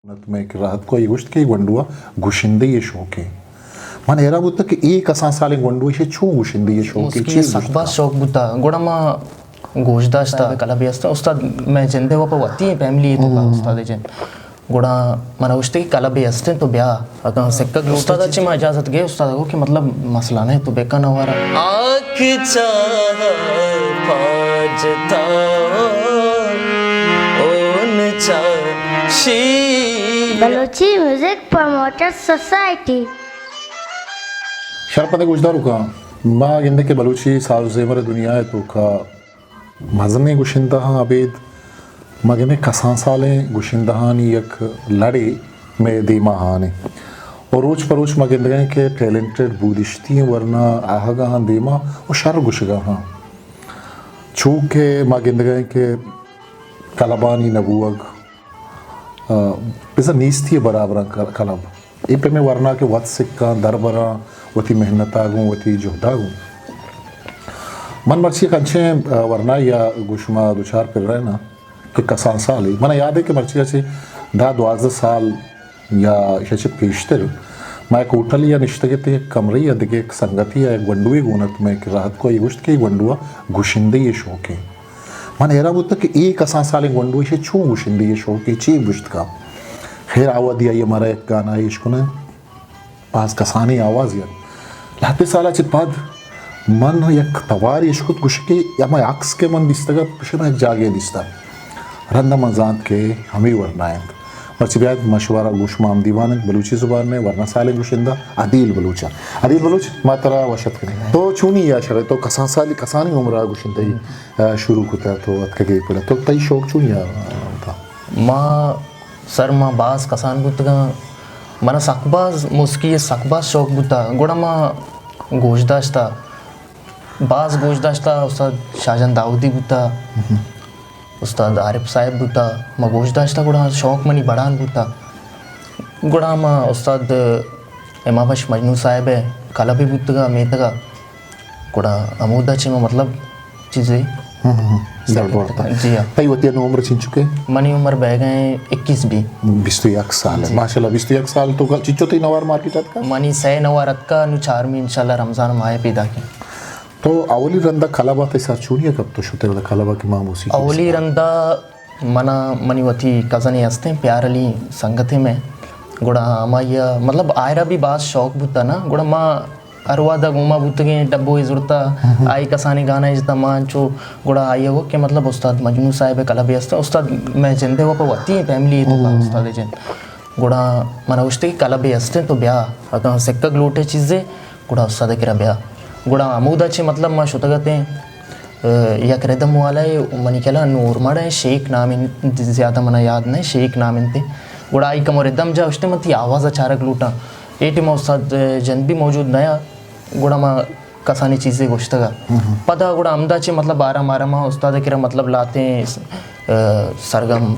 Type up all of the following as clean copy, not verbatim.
Unutmak rahat ko iwist ki gwandua gushinde ye shoke. Man era butta ki ek asan sale gwandua she chu gushinde ye shoke. उसकी सकबा शौक बुता गोड़ा मा गोश्त कला भी असता उस्ताद मैं जिंदे वो पवती है फैमिली तो का उस्ताद जन गोड़ा मना उस्ते की कला भी असते तो ब्याह अगर सेक्का उस्ताद अच्छी मैं इजाजत गए उस्ताद को कि मतलब मसला नहीं तो बेका ना वारा आँख चाह पाजता ओन चाशी बलोची म्यूजिक प्रमोटर सोसाइटी शरपते गुजदारू का माँ गिंदे के बलूची साल ज़ेवर दुनिया है तो का मज़ने गुशिंदा हाँ अबेद मगने कसान साले गुशिंदा हाँ नी एक लड़े में दीमा हाँ ने और रोज परोज मगिंदे के टैलेंटेड बुद्धिस्ती हैं वरना आहगा हाँ दीमा और शर गुशगा हाँ चूँकि मगिंदे के कलाबानी नबूअग बिज़ा नीस्ती है बराबर कलब ये पे में वरना के वत सिक्का दरबरा वती मेहनत आगूं वती जोहदागूं मन मर्ची कंचे वरना या गुशमा दुचार पर रहे ना कि कसान साल ही मना याद है कि मर्ची ऐसे 12 साल या ऐसे पेशतर मैं कोटल या निश्चित के कमरे या दिखे एक संगति या एक गंडुए गुनत में कि राहत को ये गुश्त के गंडुआ गुशिंदे ये शौक है मन हेरा बुता कि एक कसान साल गंडुए से छू गुशिंदे ये शौक है ची गुश्त का खैर आवाज़ दिया ये हमारा एक गाना है इसको ना पास कसानी आवाज़ या लाते साला चिपाद मन एक तवार यशकुत गुशके या मैं अक्स के मन दिस्तगा पिछना एक जागे दिस्ता रंदा मजात के हमी वरनायत मर्चिब्यात मशवरा गुशमाम दीवान बलूची ज़ुबान में वरना साले गुशिंदा अदील बलूचा अदील बलूच मातरा वशत करें तो चुनी या शरे तो कसान साली कसानी उम्र गुशिंदा ही शुरू होता तो अत के पड़ा तो तई शौक चुनी या था माँ सर माँ बास कसान बुतगा मना सकबाज मुस्की सकबाज शौक बुता गोड़ा माँ गोश्तदाश्ता बास गोश्तदाश्ता उस्ताद शाहजहां दाऊदी बुता उस्ताद आरिफ साहिब बुता माँ गोश्तदाश्ता गोड़ा शौक मनी बढ़ान बुता गोड़ा माँ उस्ताद इमाबश मजनू साहिब है कला भी बुतगा मेतगा गोड़ा अमूदा ची में मतलब चीज़ें जी हाँ तई वती उम्र चिन चुके मनी उम्र बह गए 21 भी 21 साल है माशाल्लाह 21 साल तो का चिच्चो तई नवार मार्केट का मनी सै नवारत का नु 4 में इंशाल्लाह रमजान माह पैदा की तो अवली रंदा कलाबा ते सर चुनिया कब तो शुते वाला कलाबा की मामूसी अवली रंदा मना मनी वती कज़न हस्ते प्यार अली संगते में गुड़ा माया मतलब आयरा भी बात शौक बुता ना गुड़ा माँ अरवादा घूमा बुतगे डब्बो इजुरता आई कसानी गाना इजता मांचो गुड़ा आई हो कि मतलब उस्ताद मजनू साहिब कला भी हस्ता उस्ताद मैं जिंदे वो पवती है फैमिली तो का उस्ताद जन गुड़ा मना उस्ते की कला भी हस्ते तो ब्याह अगर सेक्का ग्लोटे चीज़ें गुड़ा उस्ताद किरा ब्याह गुड़ा अमूदा चे मतलब माँ शुतगते या करेदम वाला है मनी केला नूर मड़ा है शेख नाम इन ज़्यादा मना याद नहीं शेख नाम इनते गुड़ा आई कमोरे दम जा उस्ते मत आवाज़ अचारक लूटा एटी में उस्ताद जन भी मौजूद नया गुड़ा माँ कसानी चीज़ें गोश्तगा पता गुड़ा अमदा चे मतलब 12 मारा माँ उस्ताद किरा मतलब लाते हैं सरगम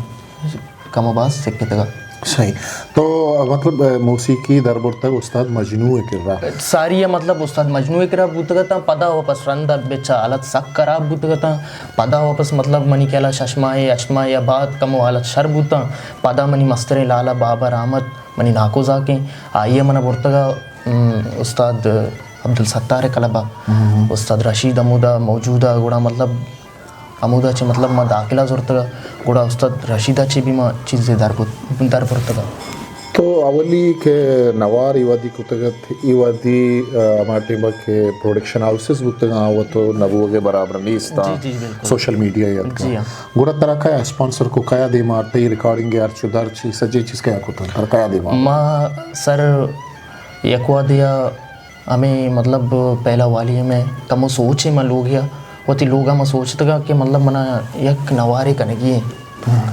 कमोबाज सिक्के तगा सही तो मतलब मौसीकी दरबार तक उस्ताद मजनू है किरा सारी है मतलब उस्ताद मजनू किरा बुतगा था पदा वापस रंदा बेचा हालत सक खराब बुतगा था पदा वापस मतलब मनी केला शशमाए अशमा या बात कमो हालत शर बुता पदा मनी मस्तरे लाला बाबर अहमद मनी नाको जाके आइए मना बुर्तगा उस्ताद अब्दुल सत्तार कलबा उस्ताद रशीद अमूदा मौजूदा गुड़ा मतलब अमूदा चे मतलब माँ दाखिला ज़रूरत गुड़ा उस्ताद रशीदा चे भी माँ चीज़ें दर पुरतगा तो अवली के नवार इवादी कुतगत इवादी हमारे टीम के प्रोडक्शन हाउसेस बुतगा वो तो नबुओ के बराबर नहीं इस्ता सोशल मीडिया याद का गुड़ा तरह का स्पॉन्सर को कया दे मारते रिकॉर्डिंग यार चुदार चीज सजे चीज क्या कुछ तरह कया दे माँ सर यकवा दिया हमें मतलब पहला वाली में कमो सोचे मैं लोग या होती लोग हम सोचता कि मतलब मना यक नवारे कनेगी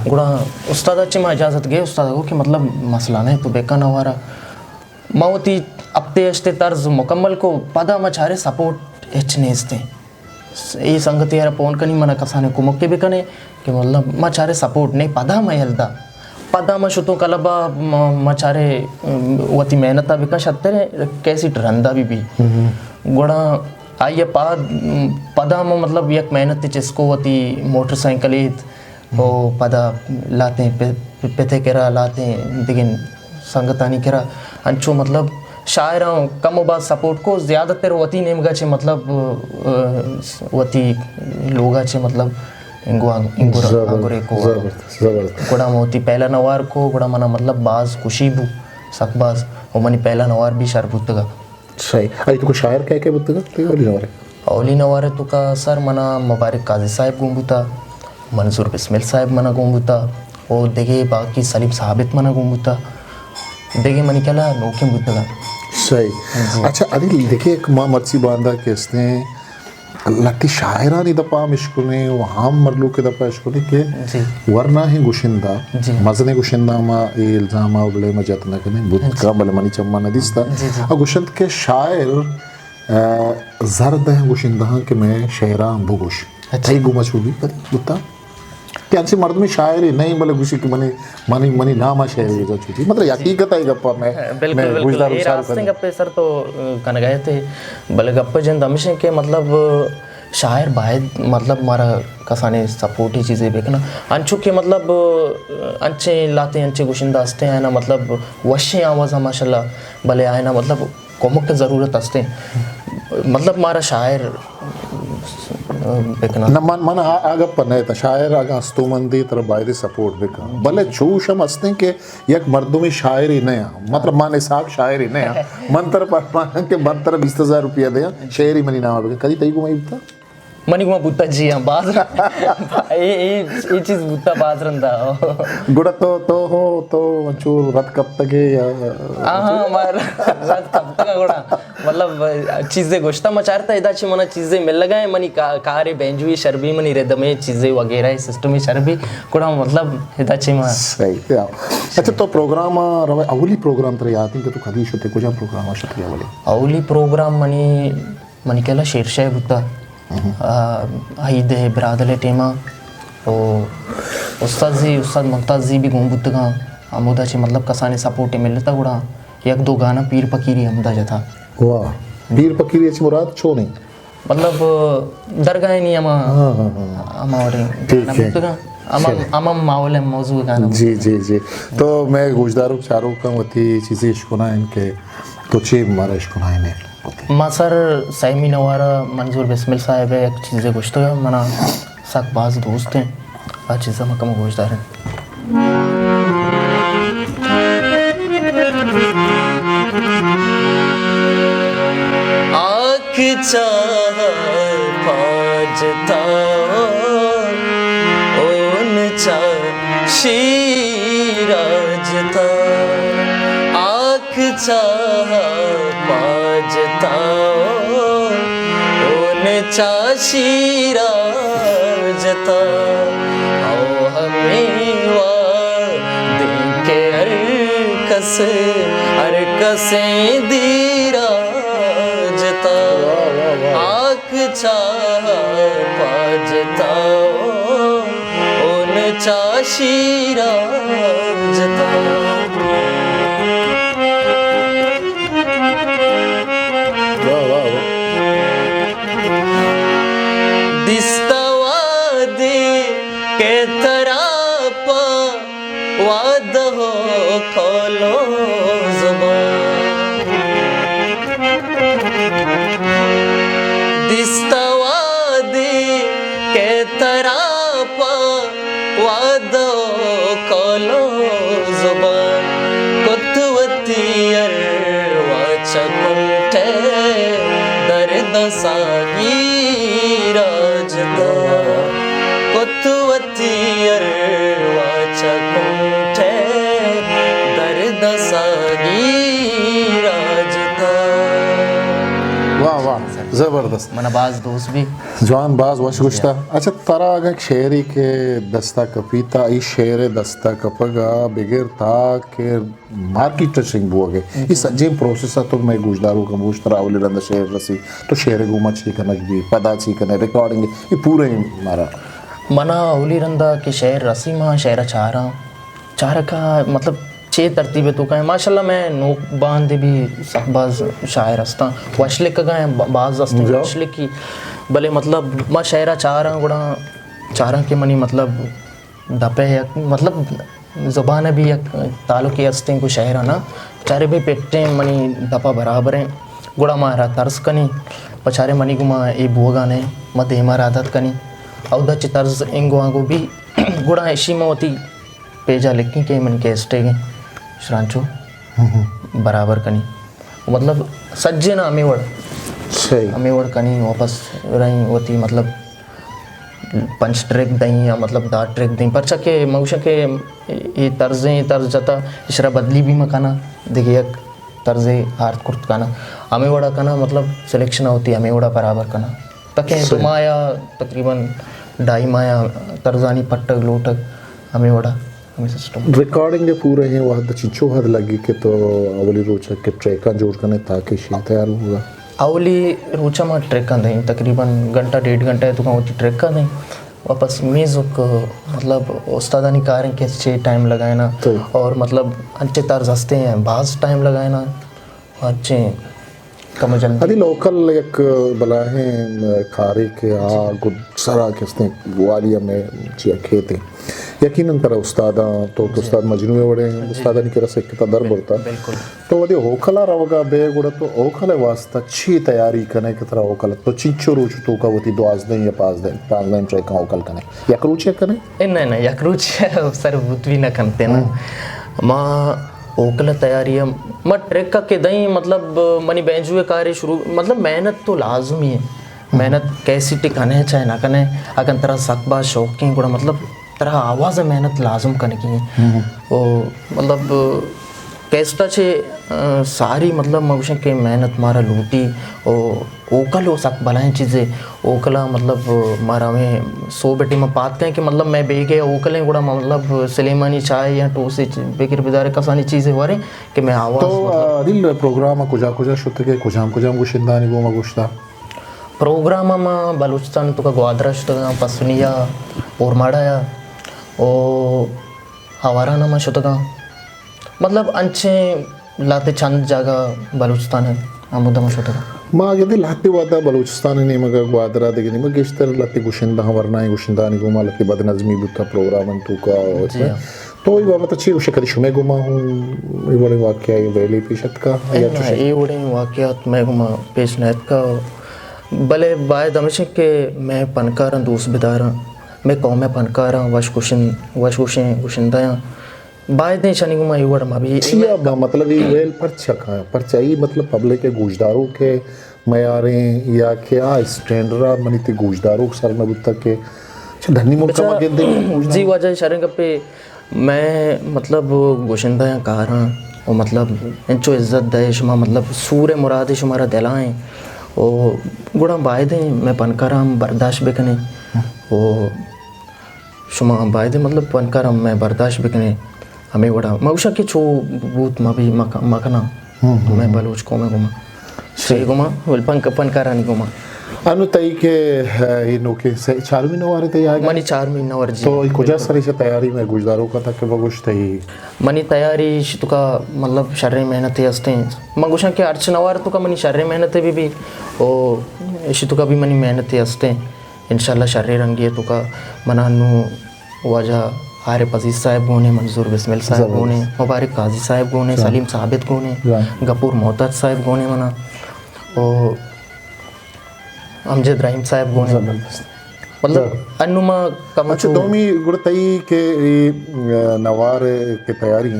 गुड़ा उस्ताद अच्छे मैं इजाज़त गए उस्ताद को कि मतलब मसला नहीं तो बेका नवारा माँ होती अपते अश्ते तर्ज मुकम्मल को पदा मचारे सपोर्ट एचने इसते ये संगत यार पौन कनी मना कसाने को मौके बेकने कि मतलब मचारे सपोर्ट नहीं पदा मैं हल्दा पदा मशुतो कलबा मचारे वती मेहनता बिका शत्तरे कैसी रंदा भी गुड़ा आइए पदा में मतलब एक मेहनत जिसको वती मोटरसाइकिल वो पदा लाते हैं पिपे केरा लाते लेकिन संगतानी केरा अंचो मतलब शायरा कम बात सपोर्ट को ज़्यादातर वती नेमगाचे मतलब वती लोगाचे मतलब इंगो आंगुरे को गुड़ा मोती पहला नवार को गुड़ा मना मतलब बाज खुशी बु सकबाज और मनी पहला नवार भी शरबुतगा सही आई तुको शायर कह के बुतगा तो ओली नवार औली नवार तो का सर मना मुबारक काजी साहब गुम्बुता मंजूर बिस्मिल साहब मना गुम्बुता और देखे बाकी सलीम साबित मना गुम्बुता देखे मनी क्या नोके बुतगा सही अच्छा अरे देखिए एक माँ मर्सी बांधा किसने लट्टी शायरा नहीं दपा मिशकुने वहाँ मरलू के दपा इशकुने के वरना ही गुशिंदा मजने गुशिंदा मा इल्जाम आवले में जतना कने बुत का बल मनी चम्मा नदिस्ता और गुशिंद के शायर जर्द है गुशिंदा के मैं शायरा बुगुश अच्छा गुमा छुगी बुता त्यांचे मर्द में शायर ही नहीं बोले गुशी की मनी मनी मनी नामा शायर जो छुटी मतलब हकीकत है गप्पा मैं बिल्कुल गुजदार ये रास्ते गप्पे सर तो कन गए थे बले गप्पे जन दमिशन के मतलब शायर बाहर मतलब मारा कसाने सपोर्ट ही चीज़ें बेकना अंचु के मतलब अंचे लाते अंचे गुशिंदा हंसते हैं ना मतलब वश्य आवाज़ माशाल्लाह भले आए ना मतलब कोमक की ज़रूरत हंसते मतलब मारा शायर बेकना ना मन आग पने था शायर आग हस्तु मंदी तरह बायदे सपोर्ट बेका भले चूशम हंसते के एक मर्दों में शायर ही नया मतलब माने साहब शायर ही नया मंत्र पर के मंत्र 20,000 रुपया दे शायर ही मनी नाम कदी तई को मैं बता मनी को बुत्ता जी हां बाज ये चीज बुत्ता बाज रंदा गुड़ा तो चूर रत कब तक है या हां मार रत कब तक गुड़ा मतलब चीजें गोश्ता मचारता इदाची मना चीजें मिल लगाए मनी कारे बेंजुई शरबी मनी रेदमे चीजें वगैरह सिस्टम में शरबी गुड़ा मतलब इदाची मा सही अच्छा तो प्रोग्राम रवे अवली प्रोग्राम तर याद है कि तो कदी होते कुछ प्रोग्राम शक्ति वाले अवली प्रोग्राम मनी केला शेरशाह बुत्ता ईद है बिरादले टेमा और उस्ताद मुमताज़ जी भी घूम बुतगा आमोदा ची मतलब कसाने सपोर्ट मिलता गुड़ा एक दो गाना पीर फकीरी आमोदा जथा वाह पीर फकीरी अच्छी मुराद छो नहीं मतलब दरगाह नहीं अमा और बुतगा अमा माहौल मौजूद गाना जी तो मैं गुजदारों चारों का वती चीज़ें इश्कुना इनके तो चे मारा इश्कुना इन्हें माँ सर साइमी नवारा मंजूर बिस्मिल साहब है एक चीज़ें कुछ तो मना सक बाज दोस्त हैं आज चीज़ें मकम गोश्तार हैं आँख चाह पाजता ओन चाह शीराजता आँख चाह पाजता ओन चाशीरा जता आओ हमें देखे हर कसे दीरा जता आँख चाह पाजता ओन चाशीरा जता वाद हो खोलो ज़ुबान दिस्तवादी के तरफ वाद हो खोलो ज़ुबान कुतवती वाचकुंठे दर्द सागी राजदा कुतवती वाचकुंठे दर्द सागी राजदा वाह वाह ज़बरदस्त मना बाज दोस्त भी जवान बाज वश गुश्ता अच्छा तारा अगर शेरी के दस्ता कपीता इस शेर दस्ता कपगा बगैर था के मार्केट टचिंग बुआगे इस अजीब प्रोसेस तो मैं गुजदारू का मुझ तरह अवली रंदा शेर रसी तो शेर गुमा छी कनक भी पदा छी कने रिकॉर्डिंग ये पूरे मारा मना अवली रंदा के शेर रसी मां शेर चारा का मतलब 6 तरतीबें तो कहें माशाल्लाह मैं नोक बांधे भी सकबाज शायर हस्ता वशले का गए बाज हस्ते वशले की भले मतलब माँ शायरा चारा गुड़ा चारा के मनी मतलब डपे मतलब ज़ुबान भी एक तालुके अस्ते को शहर ना चारे भी पेटे मनी दपा बराबर हैं गुड़ा मारा तर्स कनी पचारे मनी गुमा ए बुआगाने मध्य हमारा आदत कनी औदच तर्ज इंगो आगो भी गुड़ा ऐशी मोती पेजा लिखी के मन के स्टेगे श्रांचो बराबर कनी मतलब सज्जे ना अमेवड़ सही अमेवड़ कनी वापस रही होती मतलब पंच ट्रैक दई या मतलब दाट ट्रैक दई पर चके मौशा के ये तर्ज जाता इशरा बदली भी मकाना देखिए तर्जे हार्थ कुर्त काना अमेवड़ा काना मतलब सिलेक्शन होती अमेवड़ा बराबर काना तके तो माया तकरीबन 2.5 माया तर्जानी पट्टक लोटक अमेवड़ा हमें सिस्टम रिकॉर्डिंग के पूरे हैं वहाँ चिंचो हद लगी के तो अवली रोचक के ट्रैका जोड़ करने ताकि शील तैयार होगा आवली रोचा में ट्रैक का दें तकरीबन घंटा 1.5 घंटा है तो कहाँ होती ट्रैक का दें वापस मेज़ुक मतलब उस्तादानी कारण के अच्छे टाइम लगाए ना और मतलब अच्छे तर्ज हंसते हैं बाज टाइम लगाए ना अच्छे कम जल्दी अभी लोकल एक बला है खारे के गुड सरा के उसने वालिया में चिया खेते यकीनन तरह उस्तादा तो उस्ताद मजनू वड़े उस्तादा नहीं कर सकता दर बोलता तो वदे होकला रवगा बे गुड़ा तो होकले वास्ता अच्छी तैयारी करने की तरह होकल तो चिंचो रोच तो का वती 2 दिन या 5 दिन ट्राई का होकल करने यक रुचि करने नहीं यक रुचि सर बुतवी न करते ना माँ ओकला तैयारी मैं ट्रैक का के दई मतलब मनी बेंजुए कार्य शुरू मतलब मेहनत तो लाजमी है मेहनत कैसी टिकाने चाहे ना कने अगर तरह सकबा शौकीन गुड़ा मतलब तरह आवाज़ मेहनत लाजम करने की है वो मतलब कैस्टा छे सारी मतलब मौशे के मेहनत मारा लूटी और ओकल हो सक भलाएं चीज़ें ओकला मतलब मारा में 100 बेटी में बात कहें कि मतलब मैं बे गया ओकलें गुड़ा मतलब सलेमानी चाय या टोसे बेकर बिदारे कसानी चीज़ें हो रही कि मैं आवाज़ तो दिल प्रोग्राम कुजा शुद्ध के कुजाम गुशिंदानी गोमा गुश्ता प्रोग्राम में बलूचिस्तान तो का ग्वादरा शुद्ध पसुनिया और माड़ाया और हवारा नमा शुद्ध का मतलब अच्छे लाते चंद जगह बलूचिस्तान है आमुदमा शुद्ध का माँ यदि लाते वादा बलूचिस्तान ने मगर ग्वादरा देगी नहीं मगर इस तरह लाते गुशिंदा हवरनाई गुशिंदानी गुमा लाते बदनज़मी बुता प्रोग्राम तो का तो ये बात अच्छी उसे कभी शुमे गुमा हूँ ये बड़े वाक्य ये वेली पिशत का ये बड़े वाक्यात मैं गुमा पेश नैत का भले बाय दमशे के मैं पनकारा दूस बिदारा मैं कौम में पनकारा गुशिंदा बाय दे शनि गुमा ये वर्ड में भी चिया मतलब ये वेल पर छका पर चाहिए मतलब पब्लिक के गुजदारों के मयारे या के आ स्टैंडरा मनीति गुजदारों सर में बुता के धनी मुल्का में गेंदे जी वजह शरण पे मैं मतलब गुशिंदा या कारा और मतलब इंचो इज्जत दे शुमा मतलब सूर्य मुराद शुमारा दिलाएं और गुड़ा बाय दे मैं पनकारा बर्दाश्त बेकने वो शुमा बाय दे मतलब पनकारा मैं बर्दाश्त बेकने हमें बड़ा मौशा के छो बूत में भी मकना मैं बलूच को में घुमा सही घुमा बोल पनकारा नहीं घुमा अनु तई के ये नोके से 4 महीने वारे तैयार मनी 4 महीना वर जी तो कुछ सरी से तैयारी में गुजदारों का था कि बगुश तई मनी तैयारी तो का मतलब शरीर मेहनत हस्ते मगुशा के अर्चनवार तो का मनी शरीर मेहनत भी ओ इसी तो का भी मनी मेहनत हस्ते इंशाल्लाह शरीर रंगी तो का मनानु वजह आरे पजीज साहब गोने मंजूर बिस्मिल साहब गोने मुबारक काजी साहब गोने सलीम साबित गोने गफूर मोहताज साहब गोने मना और अमजद रहीम साहब गोने मतलब अनुमा कम अच्छा दोमी गुड़तई के नवार के तैयारी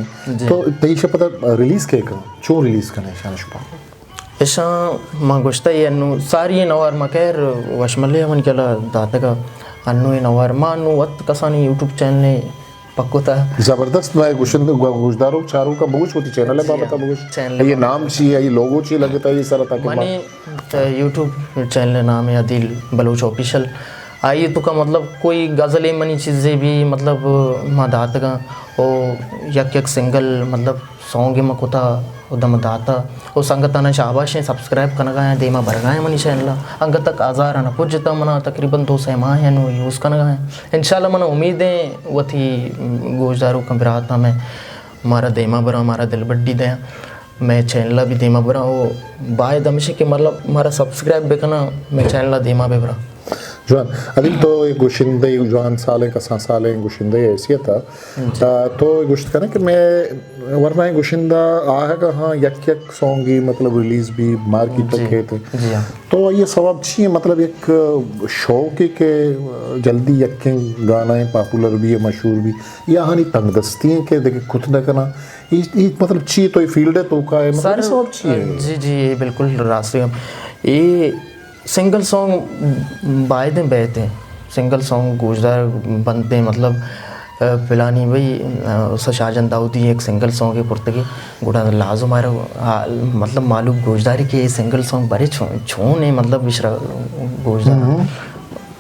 तो तई से पता रिलीज के चो रिलीज करने शान शुपा ऐसा मां गोश्ता ये अनु सारी नवार मकर वशमले मन केला दातगा अनु नवार मानु वत कसानी यूट्यूब चैनल ने पक्को था जबरदस्त मैं गुजदारों चारों का बहुत छोटी चैनल है बाबा का बहुत ये नाम चाहिए ये लोगो चाहिए लगता है ये सारा ताकि मैंने यूट्यूब चैनल नाम है आदिल बलूच ऑफिशियल आइए तो का मतलब कोई गज़लें मनी चीज़ें भी मतलब मदात का ओ यक सिंगल मतलब सॉन्ग में कोता उदम दाता ओ संगताना शाबाशें सब्सक्राइब करना गया देमा भर गए मनी चैनल अंग तक आज़ार आना पूजता मना तकरीबन 2 माह है नो यूज़ करना गया इंशाल्लाह मना उम्मीदें वो थी गोजदारों का बिराता में हमारा देमा भरा हमारा दिल बड्डी दे मैं चैनल भी देमा भरा वो बाय दमशे के मतलब हमारा सब्सक्राइब भी करना मैं चैनल देमा भी भरा जवान अदिल तो एक गुशिंदे जवान साले कसा साले गुशिंदे हैसियत था तो गुश्त करने कि मैं वरना गुशिंदा आ है कि हाँ यक सॉन्ग ही मतलब रिलीज भी मार्केट तक है थे जी हाँ तो ये सबब चाहिए मतलब एक शौक है कि जल्दी यक गाना पॉपुलर भी है मशहूर भी या हानि तंगदस्ती है कि देखे खुद न करना ये मतलब चाहिए तो ये फील्ड है तो का है मतलब सबब चाहिए जी जी ये बिल्कुल रास्ते ये सिंगल सॉन्ग बायदे बहते हैं सिंगल सॉन्ग गोजदार बनते हैं मतलब पिलानी भाई शाहजन दाऊदी एक सिंगल सॉन्ग है पुर्तगी गुड़ा लाजो मारा मतलब मालूम गोजदारी के सिंगल सॉन्ग बड़े छोन है मतलब विश्रा गोजदार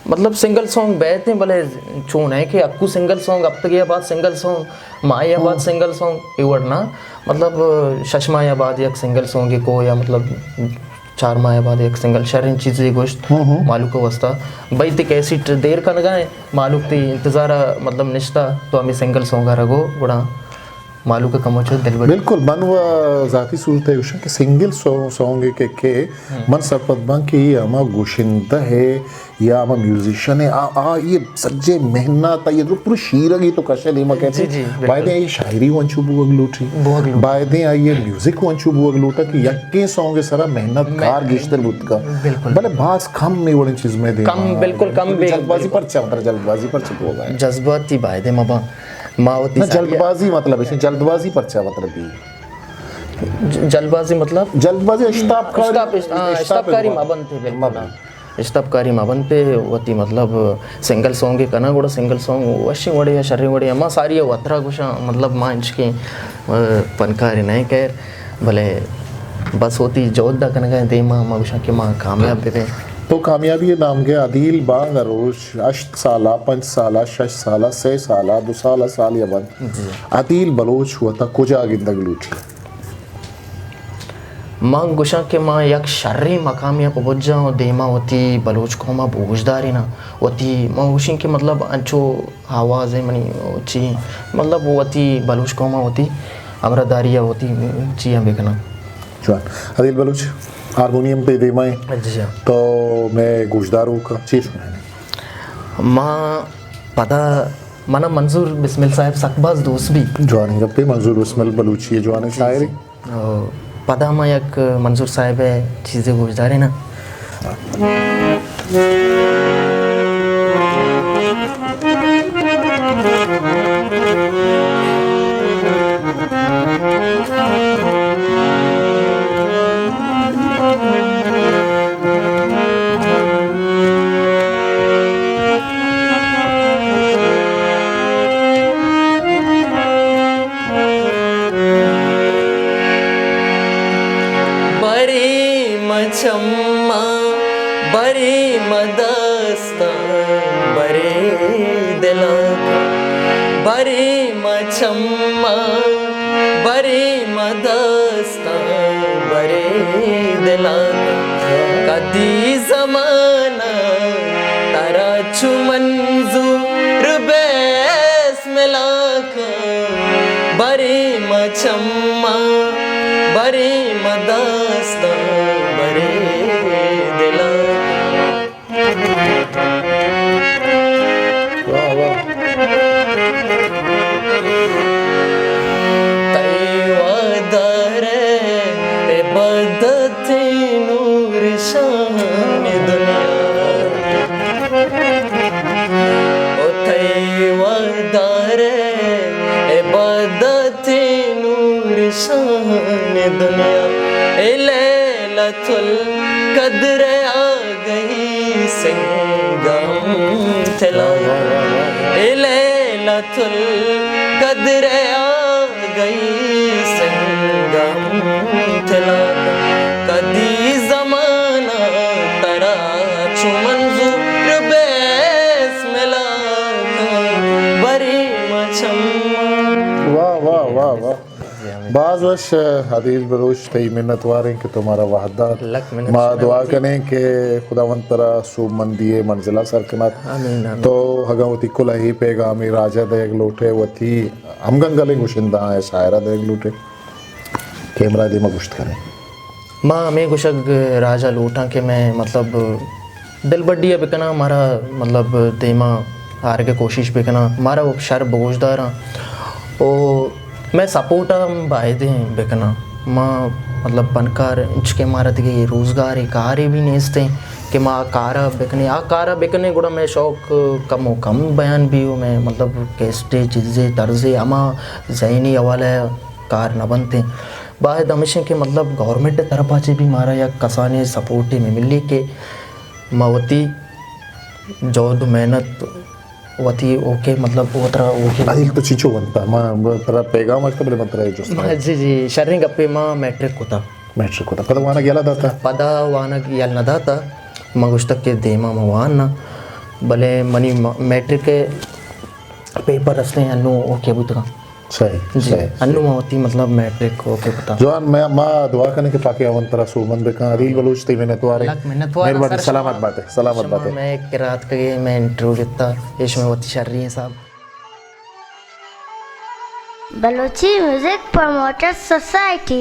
मतलब सिंगल सॉन्ग बहते हैं भले छोन है कि अक्कू सिंगल सॉन्ग अब तक बाद सिंगल सॉन्ग मायाबाद सिंगल सॉन्ग ये वरना मतलब शशमायाबाद एक सिंगल सॉन्ग है को या मतलब 4 माह बाद एक सिंगल शहर चीज़ गोश्त मालूक को वस्ता भाई ते कैसी देर का लगाए मालूक ते इंतज़ार मतलब निश्ता तो हमें सिंगल सॉन्ग रगो बड़ा मालूक का कमोचो दिल बिल्कुल मन व जाती सूरत है उषा के सिंगल सॉन्ग के मन सरपत बन के ये अमा गोशिंदा है या अमा म्यूजिशियन है आ ये सज्जे मेहनत ये जो पूरी शीरगी तो कशे नहीं मैं कहते बायदे ये शायरी वंचू बुगलूटी बायदे ये म्यूजिक वंचू बुगलूटा कि यक्के सॉन्ग सरा मेहनत कार गिश्तर बुत का भले बास कम में बड़ी चीज में दे कम बिल्कुल कम जल्दबाजी पर चल जल्दबाजी पर चुप हो गए जज्बाती बायदे मबा मावती जल्दबाजी मतलब इसमें जल्दबाजी पर मतलब भी जल्दबाजी मतलब जल्दबाजी इश्ताबकारी माबन थे बिल्कुल इश्ताबकारी माबन पे होती मतलब सिंगल सॉन्ग है कना गोड़ा सिंगल सॉन्ग वशी वड़े या शर्री वड़े अम्मा सारी वतरा गुशा मतलब माँ इंचके पनकारी नहीं कह भले बस होती जोधा कना कह दे माँ गुशा के माँ कामयाब दे तो कामयाबी नाम के अदील बांग अरोज 8 साला 5 साला 6 साला 6 साला 2 साला साल यबन अदील बलोच हुआ था कुजा गिंदग लूटी माँ गुशा के माँ यक शर्री मकाम या पहुँच जाओ देमा होती बलोच को माँ बोझदारी ना होती माँ गुशी के मतलब अच्छो आवाज़ है मनी ची मतलब वो होती बलोच को माँ होती अमरदारिया होती ची हम देखना जवान अदील बलोच हारमोनियम पे दे माए तो मैं गुजदारों का चीज माँ पता मना मंजूर बिस्मिल साहब सकबाज दोस्त भी जवान जब पे मंजूर बिस्मिल बलूची है जवान शायरी पता माँ एक मंजूर साहब है चीज़ें गुजदारे ना चम्मा बरे मदस्ता बरे दिला बरे मचम्मा बरे मदस्ता बरे दिला कदी जमाना तारा चुमंजूर बेस मिला बरे मचम्मा बरे मदस्ता बरे दिला तैवादरे ते बदते नूर शान दुनिया ओ तैवादरे ते बदते नूर शान दुनिया लैलतुल कद्र आ गई सिंगम थला लैलतुल कद्र आ गई सिंगम थला कदी जमाना तरा चुमंजूर बेस मिला बरी मचम्मा वाह वाह वाह वाह बाज़ वश अदील बलोच तई मिन्नतवार हैं कि तुम्हारा वहदत माँ दुआ करें कि खुदावंद तरा सूब मंदिए मंजिला सरकनत तो हगावती कुल ही पैगामी राजा देग लूटे वती हमगंगले गुशिंदा है शायरा देग लूटे कैमरा दे में गुश्त करें माँ मैं गुशक राजा लूटा के मैं मतलब दिल बड्डी है बिकना हमारा मतलब तेमा हार के कोशिश बिकना हमारा वो शर बोझदार ओ मैं सपोर्ट भाई दे बिकना माँ मतलब बनकर इंचके मारत के रोज़गार कारे भी नेस्ते कि माँ कारा बिकने गुड़ा मैं शौक कम बयान भी हूँ मैं मतलब कैस्टे चीज़ें तर्ज़े अमा जहनी हवाले कार न बनते बाद हमेशा के मतलब गवर्नमेंट तरफ से भी मारा या कसाने सपोर्ट में मिली के मवती जौद मेहनत वती ओके मतलब ओतरा ओके एक तो चीचो बनता मां पर पैगाम आज तबले मंत्र है जो जी शर्णी गप्पे माँ मैट्रिक होता मैट्रिक होता पता वाना गेला दाता पदा वानक यल न दाता मगुस्तक के देमा मवान ना भले मनी मैट्रिक के पेपर असले अनु ओके बुतरा सही जी अनु मवती मतलब मैट्रिक ओके पता जवान मैं मां दुआ करने के पाके अवंतरा सुमन बेका रील बलूच ते मैंने तो आ रही मेहरबानी सलामत बात है मैं एक रात के मैं इंटरव्यू देता इसमें वती शर्री है साहब Balochi Music Promoters Society.